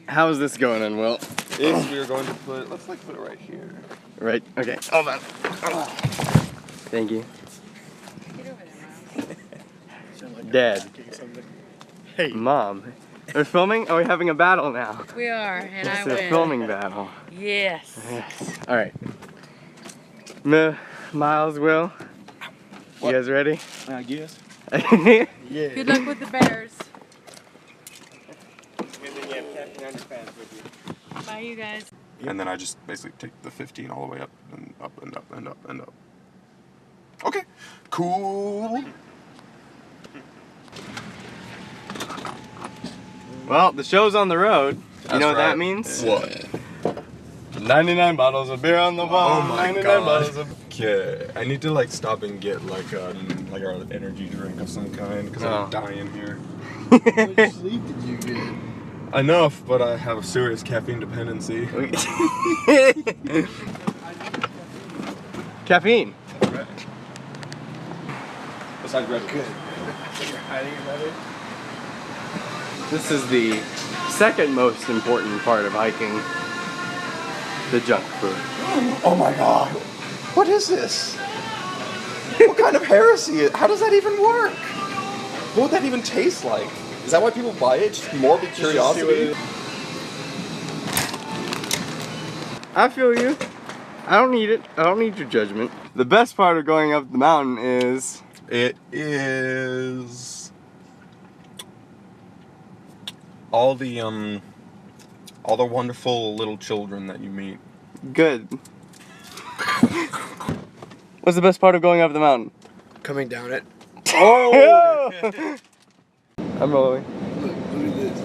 How is this going in, Will? Is we are going to put, let's like put it right here. Right, okay. Hold on. Thank you. Get over there, Miles. Dad. Hey. Mom. We're filming? Are we having a battle now? We are, and I It's a win. filming battle. Yes. Yes. Alright. Miles, Will. What? You guys ready? I guess. Yeah. Good luck with the bears. Bye, you guys. And then I just basically take the 15 all the way up and up and up and up and up. Okay, cool. Well, the show's on the road. That's You know what right. that means? What? 99 bottles of beer on the wall. Oh my 99 god. bottles of... Okay, I need to like stop and get like an energy drink of some kind because I'm Oh. dying here. How much sleep did you get? Enough, but I have a serious caffeine dependency. Caffeine. Besides Red Bull. Good. You're hiding it better? This is the second most important part of hiking. The junk food. Oh my god. What is this? What kind of heresy? How does that even work? What would that even taste like? Is that why people buy it? Just morbid curiosity? I feel you. I don't need it. I don't need your judgment. The best part of going up the mountain is... It is all the wonderful little children that you meet. good. What's the best part of going up the mountain? Coming down it. Oh! I'm rolling. Look at this.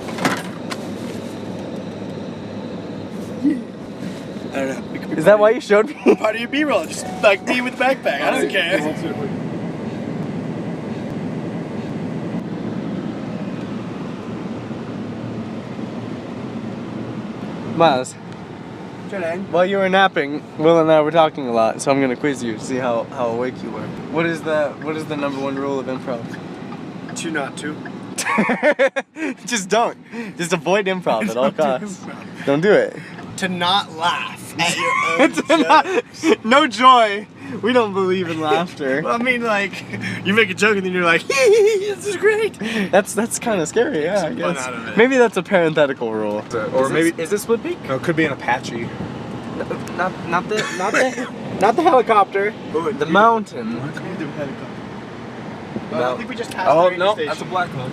I don't know. It could be Is that why you showed me? part of your B-roll? Just like me with backpack. I don't care. Miles, Julian. while you were napping, Will and I were talking a lot, so I'm gonna quiz you to see how awake you were. What is the number one rule of improv? Two not two. Just don't. Just avoid improv at all Don't do costs. improv. Don't do it. To not laugh at your own jokes. No joy. We don't believe in laughter. Well, I mean, like, you make a joke and then you're like, this is great. That's kind of scary, yeah, I Some fun guess. out of it. Maybe that's a parenthetical rule. Or maybe is this Split Peak? no, it could be an Apache. Not the helicopter. The mountain. I think we just passed Oh the no, radio that's a station. black one.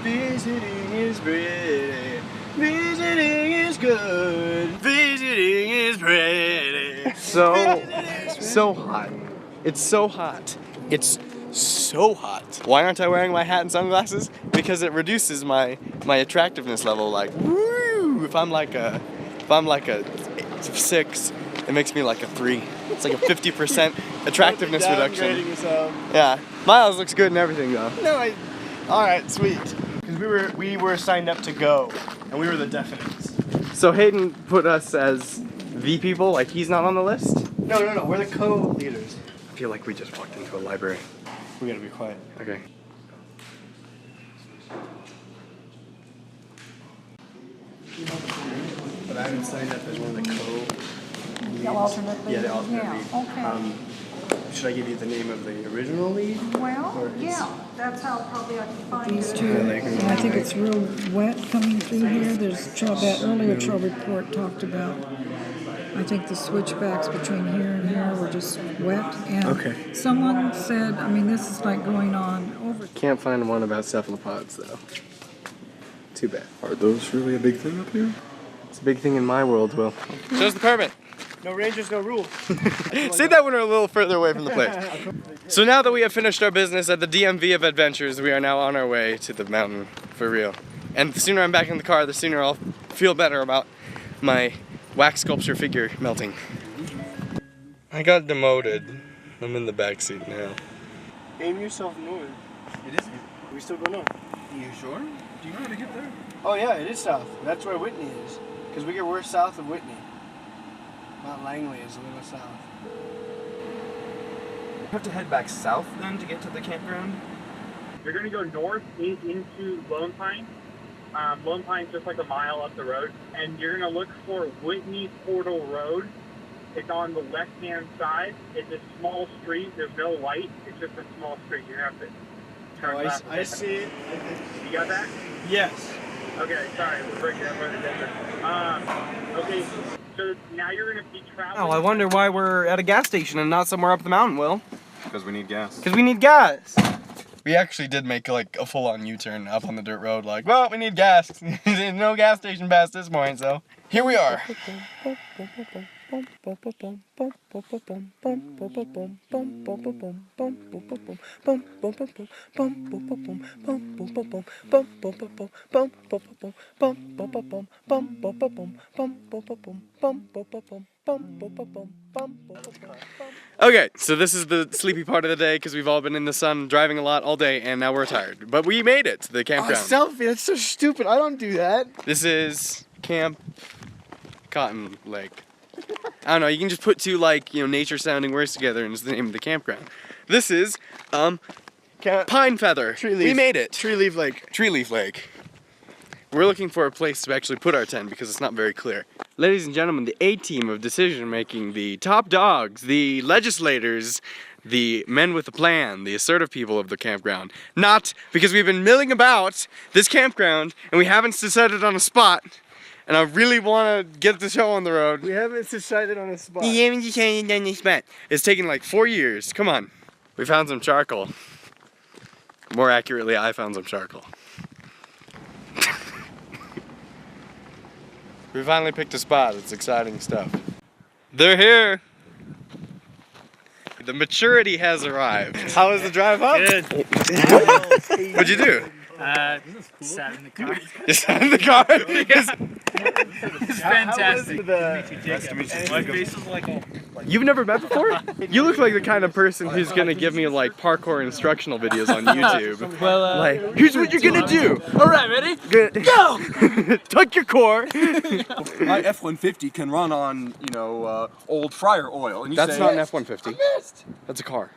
Visiting is pretty. Visiting is good. Visiting is pretty. So hot. It's so hot. It's so hot. Why aren't I wearing my hat and sunglasses? Because it reduces my attractiveness level. Like, woo! If I'm like a 6, it makes me like a 3. It's like a 50% attractiveness reduction. Downgrading yourself. Yeah. Miles looks good and everything though. No, all right, sweet. Because we were signed up to go, and we were the definites. So Hayden put us as the people, like he's not on the list? No, we're the co-leaders. I feel like we just walked into a library. We gotta be quiet. Okay. But I haven't signed up as one of the co-leads. The alternate lead? Yeah, the alternate Yeah, lead. okay. Should I give you the name of the original lead? Well, Or it's- yeah, that's how probably I can find These it. two, and I think it's real wet coming through here. There's that earlier trail report talked about, I think the switchbacks between here and here were just wet. And Okay. someone said, I mean, this is like going on over. Can't find one about cephalopods though. Too bad. Are those really a big thing up here? It's a big thing in my world, Will. Show us the permit. No rangers, no rules. Say that when we're a little further away from the place. So now that we have finished our business at the DMV of Adventures, we are now on our way to the mountain for real. And the sooner I'm back in the car, the sooner I'll feel better about my wax sculpture figure melting. I got demoted. I'm in the back seat now. Aim yourself north. It is. Are we still going north? You sure? Do you know how to get there? Oh yeah, it is south. That's where Whitney is. Because we're south of Whitney. Mount Langley is a little south. You have to head back south then to get to the campground? You're going to go north into Lone Pine, Lone Pine's just like a mile up the road, and you're gonna look for Whitney Portal Road. It's on the left-hand side. It's a small street. There's no light. It's just a small street. You have to turn left. I see it. You got that? Yes. Okay, sorry, we're breaking up for the desert. Okay, so now you're gonna be traveling. Oh, I wonder why we're at a gas station and not somewhere up the mountain, Will. Because we need gas. Because we need gas. We actually did make like a full-on U-turn up on the dirt road, like, well, we need gas. There's no gas station past this point, so here we are. Okay, so this is the sleepy part of the day because we've all been in the sun driving a lot all day and now we're tired. But we made it to the campground. Selfie, that's so stupid. I don't do that. This is Camp Cotton Lake. I don't know, you can just put two like, nature sounding words together and it's the name of the campground. This is, Pine Feather. Tree Leaf. We made it. Tree Leaf Lake. Tree Leaf Lake. We're looking for a place to actually put our tent because it's not very clear. Ladies and gentlemen, the A-team of decision making, the top dogs, the legislators, the men with a plan, the assertive people of the campground. Not because we've been milling about this campground and we haven't decided on a spot. And I really want to get the show on the road. We haven't decided on a spot. It's taken like 4 years. Come on. We found some charcoal. More accurately, I found some charcoal. We finally picked a spot. It's exciting stuff. They're here. The maturity has arrived. How was the drive up? Good. What'd you do? Sat in the car. You sat in the car? It's fantastic. My face is like a... You've never met before? You look like the kind of person who's gonna give me like parkour instructional videos on YouTube. Well, Like, here's what you're gonna do. Alright, ready? Go! Tuck your core. My F-150 can run on, old fryer oil. And you That's say, not an F-150. That's a car.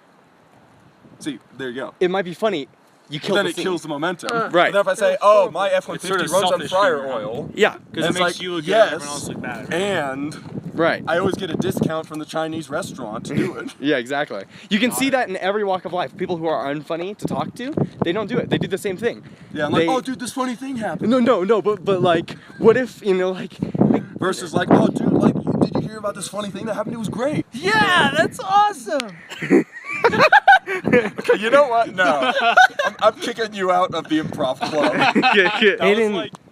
See, there you go. It might be funny. You kill Then the it scene. kills the momentum. Right. But then if I say, oh, my F-150 sort of runs on selfish fryer humor, huh? oil, Yeah. Because it it's makes like, you look good yes, and everyone else look bad. and Right. I always get a discount from the Chinese restaurant to do it. Yeah, exactly. You can see that in every walk of life. People who are unfunny to talk to, they don't do it. They do the same thing. Yeah, I'm like, oh, dude, this funny thing happened. No, but like, what if, Versus like, oh, dude, like, did you hear about this funny thing that happened? It was great. Yeah, that's awesome! Okay, you know what? No. I'm kicking you out of the improv club.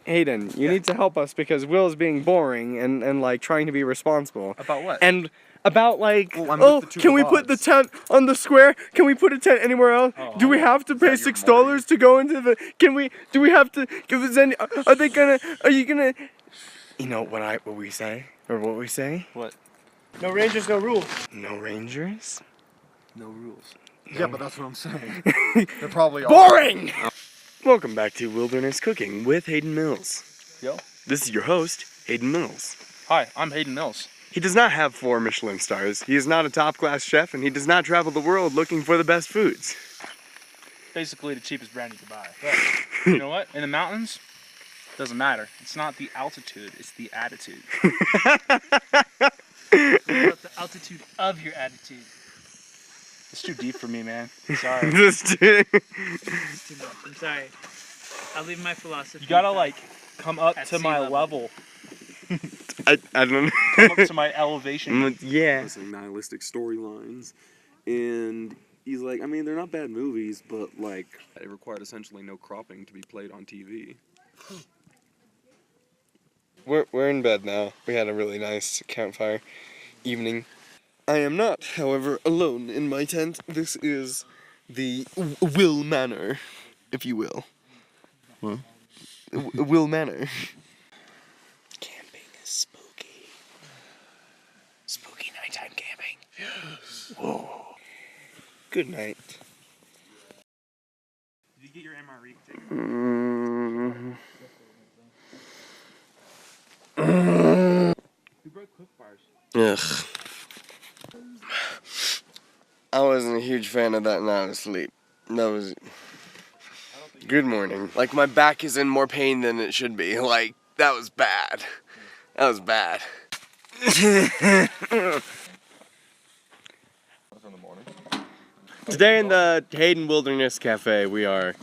Hayden, you need to help us because Will's being boring and like trying to be responsible. About what? And about like, I'm with the two can we put the tent on the square? Can we put a tent anywhere else? Do we have to pay $6 to go into the, do we have to, give us any, are you gonna, what we say? Or what we say? What? No rangers, no rules. No rangers? No rules. Yeah, but that's what I'm saying. They're probably all Boring! Welcome back to Wilderness Cooking with Hayden Mills. Yo. This is your host, Hayden Mills. Hi, I'm Hayden Mills. He does not have 4 Michelin stars. He is not a top-class chef, and he does not travel the world looking for the best foods. Basically the cheapest brand you can buy. But you know what? In the mountains, doesn't matter. It's not the altitude, it's the attitude. It's about the altitude of your attitude. It's too deep for me, man. Sorry. Just I'm sorry. I'll leave my philosophy. You gotta like come up At to sea my level. level. I don't know. Come up to my elevation. Yeah. Nihilistic storylines, and he's like, I mean, they're not bad movies, but like, it required essentially no cropping to be played on TV. We're in bed now. We had a really nice campfire evening. I am not, however, alone in my tent. This is the Will Manor, if you will. What? Will Manor. Camping is spooky. Spooky nighttime camping. Yes. Whoa. Good night. Did you get your MRE ticket? Who broke quick bars? Ugh. I wasn't a huge fan of that night of sleep. That was... Good morning. Like, my back is in more pain than it should be. Like, that was bad. That was bad. Today in the Hayden Wilderness Cafe, we are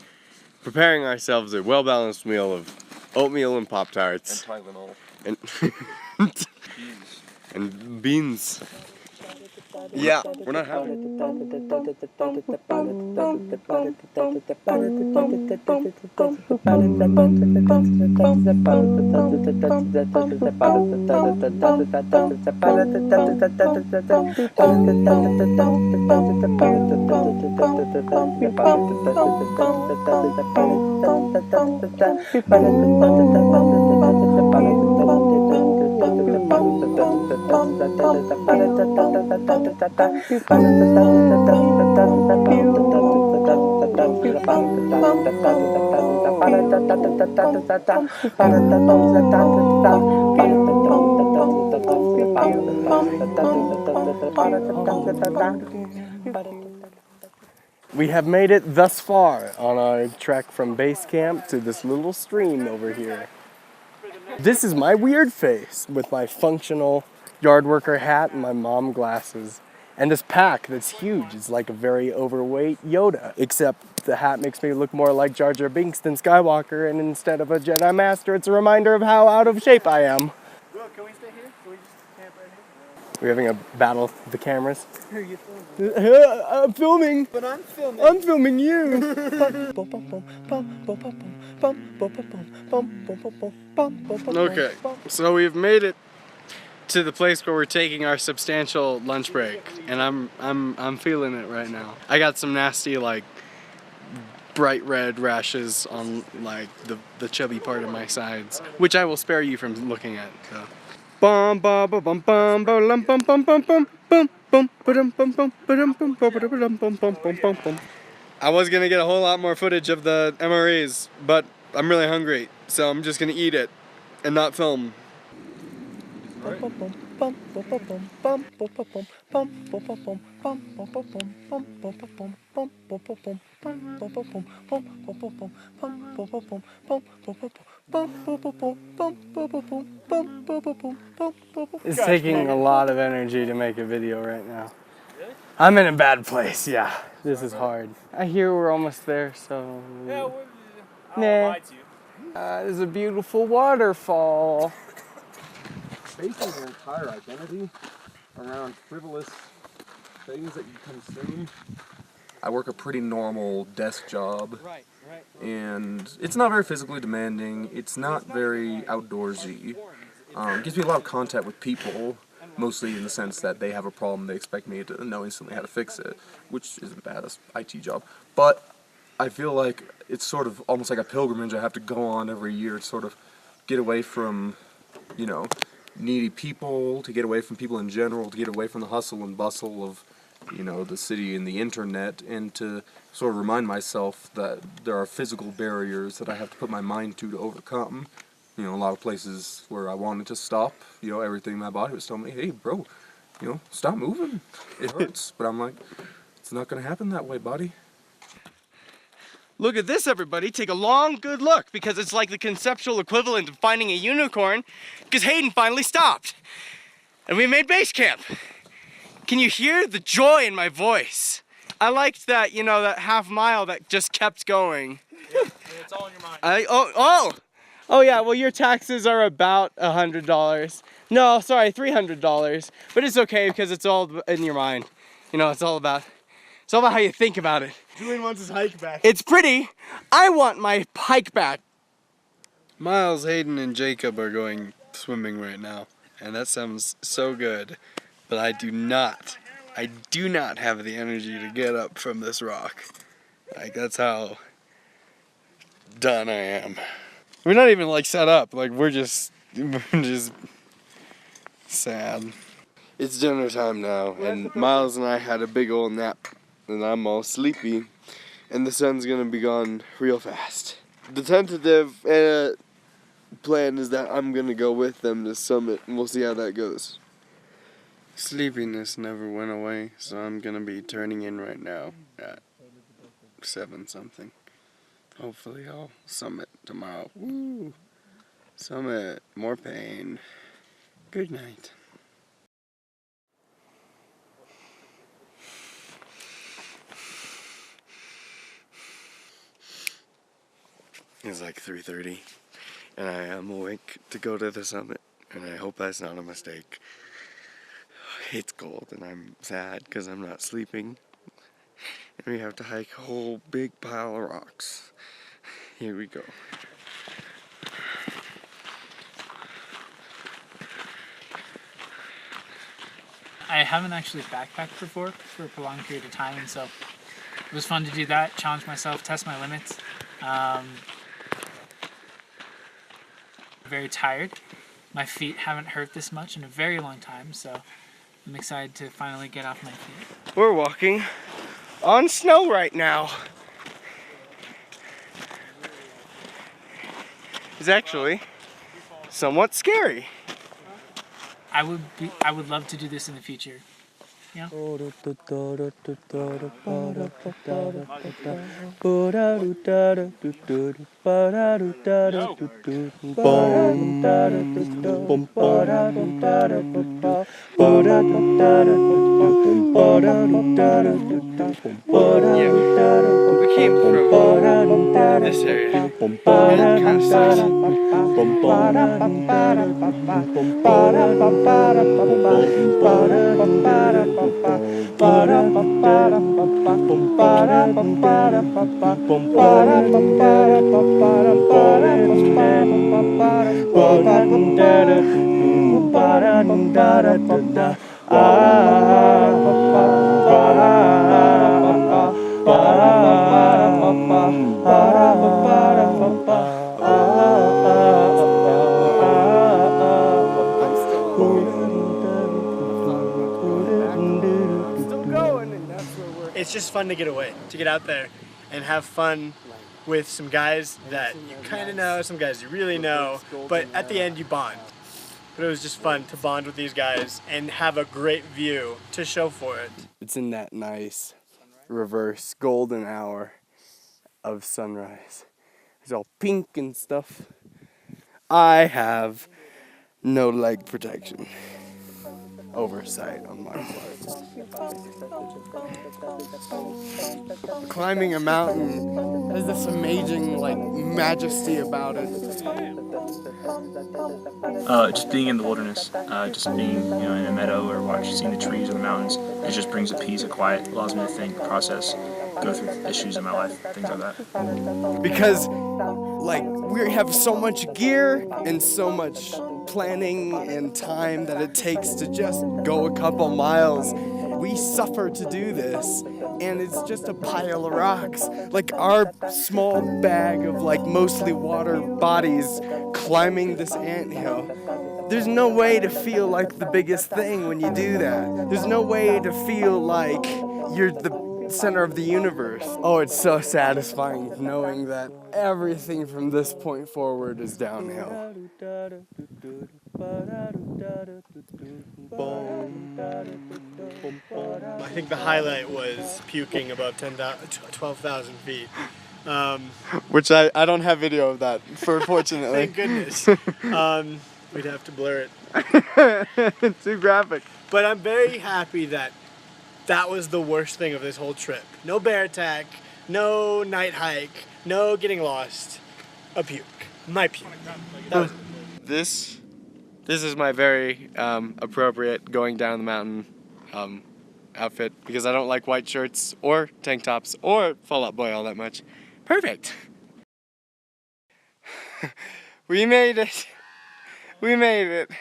preparing ourselves a well-balanced meal of oatmeal and Pop-Tarts. And Tylenol. And beans. Yeah, we're not having it. We have made it thus far on our trek from base camp to this little stream over here. This is my weird face with my functional yard worker hat and my mom glasses. And this pack that's huge. It's like a very overweight Yoda, except the hat makes me look more like Jar Jar Binks than Skywalker, and instead of a Jedi Master, it's a reminder of how out of shape I am. Well, can we stay here? Can we just camp right here? We're having a battle with the cameras. Here, you film. I'm filming. But I'm filming. I'm filming you. Okay, so we've made it to the place where we're taking our substantial lunch break, and I'm feeling it right now. I got some nasty, like, bright red rashes on, like, the chubby part of my sides, which I will spare you from looking at. So. Bum bum bum bum bum bum bum bum bum bum bum bum bum bum bum bum bum bum. I was gonna get a whole lot more footage of the MREs, but I'm really hungry, so I'm just gonna eat it and not film. It's taking a lot of energy to make a video right now. Really? I'm in a bad place, yeah. This is hard. I hear we're almost there, so... Yeah, I don't lie to you. There's a beautiful waterfall. Basing your entire identity around frivolous things that you consume. I work a pretty normal desk job. Right. And it's not very physically demanding. It's not very outdoorsy. It gives me a lot of contact with people, mostly in the sense that they have a problem, they expect me to know instantly how to fix it, which isn't bad, it's an IT job. But I feel like it's sort of almost like a pilgrimage I have to go on every year to sort of get away from, you know, needy people, to get away from people in general, to get away from the hustle and bustle of, you know, the city and the internet, and to sort of remind myself that there are physical barriers that I have to put my mind to overcome. You know, a lot of places where I wanted to stop, you know, everything in my body was telling me, hey, bro, you know, stop moving. It hurts. But I'm like, it's not going to happen that way, buddy. Look at this, everybody. Take a long, good look, because it's like the conceptual equivalent of finding a unicorn, because Hayden finally stopped. And we made base camp. Can you hear the joy in my voice? I liked that, you know, that half mile that just kept going. Yeah, it's all in your mind. Oh yeah, well your taxes are about $100. No, sorry, $300. But it's okay because it's all in your mind. You know, it's all about how you think about it. Julian wants his hike back. It's pretty. I want my hike back. Miles, Hayden, and Jacob are going swimming right now. And that sounds so good. But I do not have the energy to get up from this rock. Like, that's how done I am. We're not even like set up, like we're just sad. It's dinner time now, and Miles and I had a big old nap, and I'm all sleepy, and the sun's gonna be gone real fast. The tentative plan is that I'm gonna go with them to Summit, and we'll see how that goes. Sleepiness never went away, so I'm gonna be turning in right now at 7 something. Hopefully I'll summit tomorrow. Woo! Summit, more pain. Good night. It's like 3:30 and I am awake to go to the summit, and I hope that's not a mistake. It's cold and I'm sad because I'm not sleeping. And we have to hike a whole big pile of rocks. Here we go. I haven't actually backpacked before for a prolonged period of time, and so it was fun to do that, challenge myself, test my limits. Very tired. My feet haven't hurt this much in a very long time, so I'm excited to finally get off my feet. We're walking on snow right now. It's actually somewhat scary. I would love to do this in the future. Yeah. We came from this area, and it kind of sucks. It's just fun to get away, to get out there and have fun with some guys that you kind of know, some guys you really know, but at the end you bond. But it was just fun to bond with these guys and have a great view to show for it. It's in that nice reverse golden hour of sunrise. It's all pink and stuff. I have no leg protection. Oversight on my part. Climbing a mountain has this amazing majesty about it. Just being in the wilderness, just being in a meadow or seeing the trees or the mountains, it just brings a peace, a quiet, allows me to think, process, go through issues in my life, things like that. Because we have so much gear and so much planning and time that it takes to just go a couple miles. We suffer to do this, and it's just a pile of rocks. Like our small bag of mostly water bodies climbing this anthill. There's no way to feel like the biggest thing when you do that. There's no way to feel like you're the center of the universe. Oh, it's so satisfying knowing that everything from this point forward is downhill. I think the highlight was puking above 12,000 feet. Which I don't have video of that, fortunately. Thank goodness. We'd have to blur it. Too graphic. But I'm very happy that was the worst thing of this whole trip. No bear attack, no night hike, no getting lost. A puke. My puke. That was This is my very appropriate going down the mountain outfit because I don't like white shirts or tank tops or Fall Out Boy all that much. Perfect. We made it. We made it.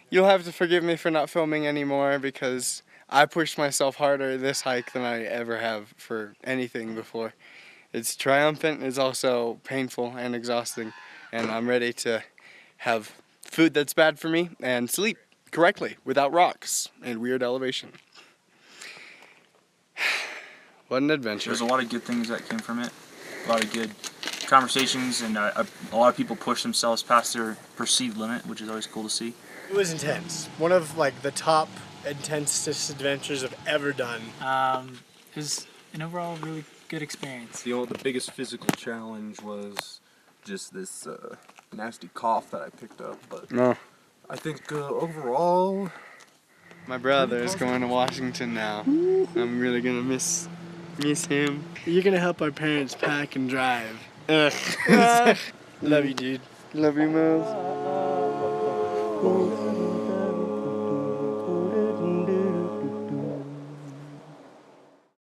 You'll have to forgive me for not filming anymore because I pushed myself harder this hike than I ever have for anything before. It's triumphant, it's also painful and exhausting, and I'm ready to have food that's bad for me and sleep correctly without rocks and weird elevation. What an adventure. There's a lot of good things that came from it, a lot of good conversations, and a lot of people push themselves past their perceived limit, which is always cool to see. It was intense. One of the top intensest adventures I've ever done. It was an overall really good experience. The biggest physical challenge was just this nasty cough that I picked up, but No. I think overall, My brother is going to Washington now. I'm really gonna miss him. You're gonna help our parents pack and drive. Ugh. Love you, dude. Love you, Miles.